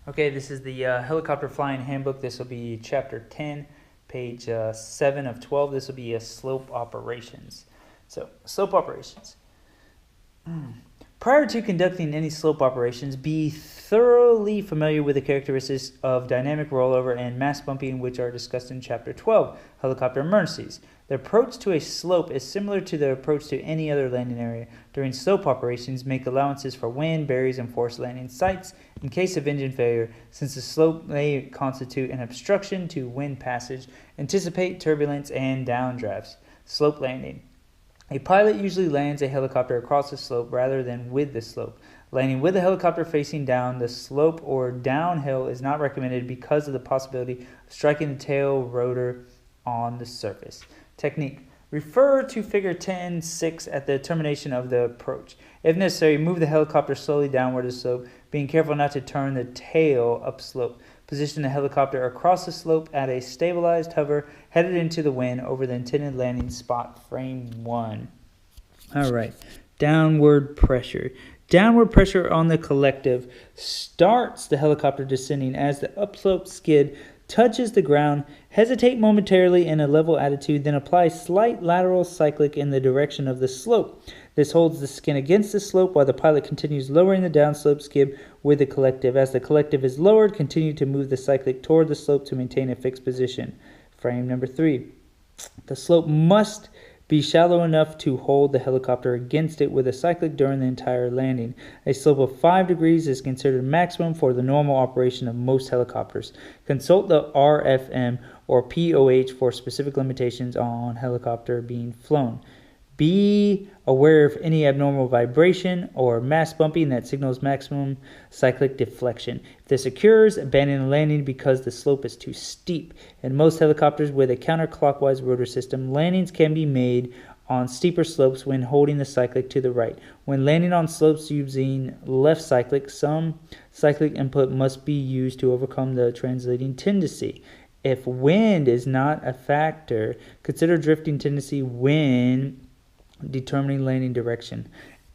Okay, this is the helicopter flying handbook. This will be chapter 10, page 7 of 12. This will be slope operations. So, slope operations. Prior to conducting any slope operations, be thoroughly familiar with the characteristics of dynamic rollover and mass bumping, which are discussed in Chapter 12, Helicopter Emergencies. The approach to a slope is similar to the approach to any other landing area. During slope operations, make allowances for wind, barriers, and forced landing sites in case of engine failure, since the slope may constitute an obstruction to wind passage. Anticipate turbulence and downdrafts. Slope landing. A pilot usually lands a helicopter across the slope rather than with the slope. Landing with the helicopter facing down the slope or downhill is not recommended because of the possibility of striking the tail rotor on the surface. Technique. Refer to Figure 10.6 at the termination of the approach. If necessary, move the helicopter slowly downward the slope, being careful not to turn the tail upslope. Position the helicopter across the slope at a stabilized hover headed into the wind over the intended landing spot. Frame 1. All right. Downward pressure. Downward pressure on the collective starts the helicopter descending as the upslope skid touches the ground. Hesitate momentarily in a level attitude, then apply slight lateral cyclic in the direction of the slope. This holds the skin against the slope while the pilot continues lowering the downslope skid with the collective. As the collective is lowered, continue to move the cyclic toward the slope to maintain a fixed position. Frame number 3. The slope must be shallow enough to hold the helicopter against it with a cyclic during the entire landing. A slope of 5 degrees is considered maximum for the normal operation of most helicopters. Consult the RFM or POH for specific limitations on helicopter being flown. Be aware of any abnormal vibration or mass bumping that signals maximum cyclic deflection. If this occurs, abandon the landing because the slope is too steep. In most helicopters with a counterclockwise rotor system, landings can be made on steeper slopes when holding the cyclic to the right. When landing on slopes using left cyclic, some cyclic input must be used to overcome the translating tendency. If wind is not a factor, consider drifting tendency when determining landing direction.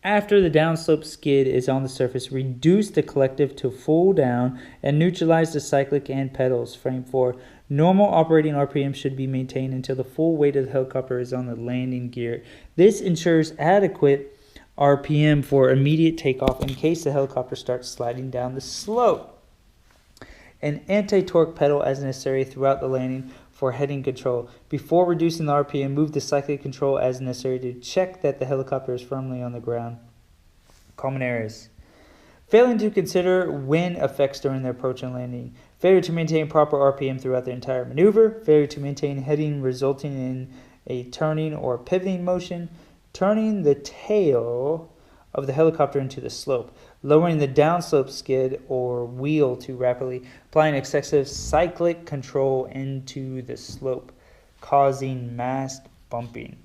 After the downslope skid is on the surface, reduce the collective to full down and neutralize the cyclic and pedals. Frame 4. Normal operating RPM should be maintained until the full weight of the helicopter is on the landing gear. This ensures adequate RPM for immediate takeoff in case the helicopter starts sliding down the slope. An anti-torque pedal as necessary throughout the landing for heading control. Before reducing the RPM, move the cyclic control as necessary to check that the helicopter is firmly on the ground. Common errors. Failing to consider wind effects during the approach and landing. Failure to maintain proper RPM throughout the entire maneuver. Failure to maintain heading resulting in a turning or pivoting motion. Turning the tail of the helicopter into the slope. Lowering the downslope skid or wheel too rapidly, applying excessive cyclic control into the slope, causing mass bumping.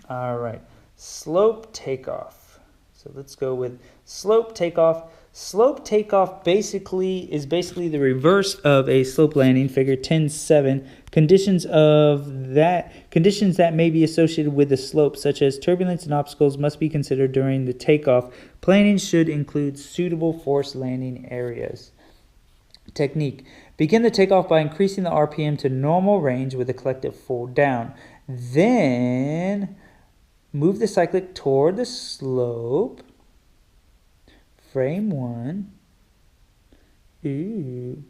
All right, slope takeoff. So let's go with slope takeoff. Slope takeoff is basically the reverse of a slope landing. Figure 10.7. Conditions that may be associated with the slope, such as turbulence and obstacles, must be considered during the takeoff. Planning should include suitable forced landing areas. Technique. Begin the takeoff by increasing the RPM to normal range with the collective full down. Then move the cyclic toward the slope. Frame 1. Ooh.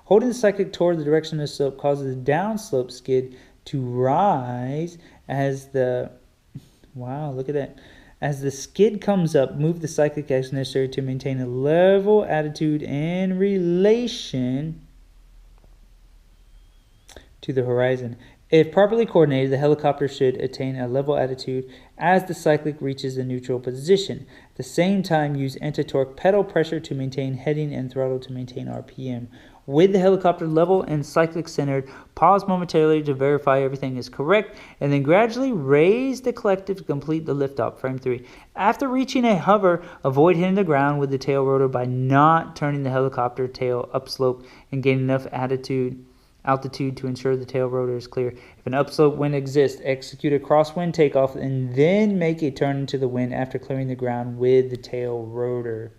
Holding the cyclic toward the direction of the slope causes the downslope skid to rise as the As the skid comes up, move the cyclic as necessary to maintain a level attitude in relation to the horizon. If properly coordinated, the helicopter should attain a level attitude as the cyclic reaches the neutral position. At the same time, use anti-torque pedal pressure to maintain heading and throttle to maintain RPM. With the helicopter level and cyclic centered, pause momentarily to verify everything is correct, and then gradually raise the collective to complete the liftoff. Frame 3. After reaching a hover, avoid hitting the ground with the tail rotor by not turning the helicopter tail upslope and gain enough altitude to ensure the tail rotor is clear. If an upslope wind exists, execute a crosswind takeoff and then make a turn into the wind after clearing the ground with the tail rotor.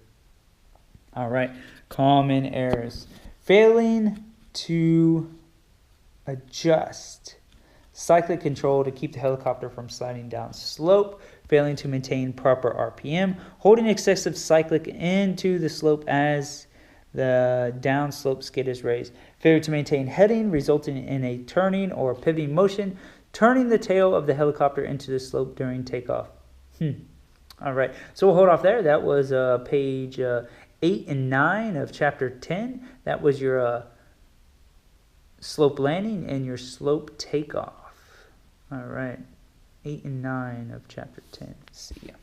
All right. Common errors. Failing to adjust cyclic control to keep the helicopter from sliding down slope, failing to maintain proper RPM, holding excessive cyclic into the slope as the downslope skid is raised, failure to maintain heading, resulting in a turning or pivoting motion, turning the tail of the helicopter into the slope during takeoff. All right, so we'll hold off there. That was page 8 and 9 of chapter 10. That was your slope landing and your slope takeoff. All right, 8 and 9 of chapter 10. See ya.